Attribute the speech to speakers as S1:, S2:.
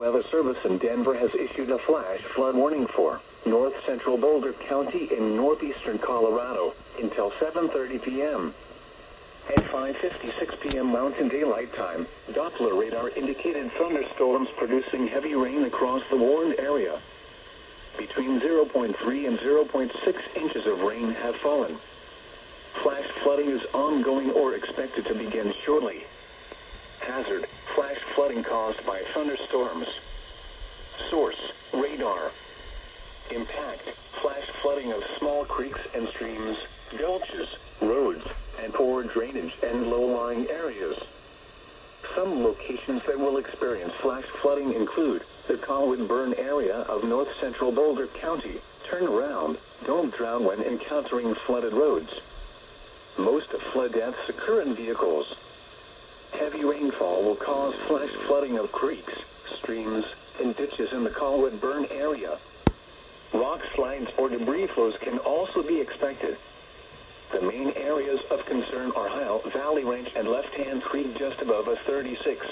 S1: Weather Service in Denver has issued a flash flood warning for north central Boulder County in northeastern Colorado until 7:30 p.m. At 5:56 p.m. Mountain Daylight Time, Doppler radar indicated thunderstorms producing heavy rain across the warned area. Between 0.3 and 0.6 inches of rain have fallen. Flash flooding is ongoing or expected to begin shortly. Hazard: flash flooding caused by thunderstorms. Source: radar. Impact: flash flooding of small creeks and streams, gulches, roads, and poor drainage and low-lying areas. Some locations that will experience flash flooding include the Colwood Burn area of north central Boulder County. Turn around. Don't drown when encountering flooded roads. Most flood deaths occur in vehicles. Heavy rainfall will cause flash flooding of creeks, streams, and ditches in the Colwood Burn area. Rock slides or debris flows can also be expected. The main areas of concern are Ohio Valley Range and Left Hand Creek just above a 36.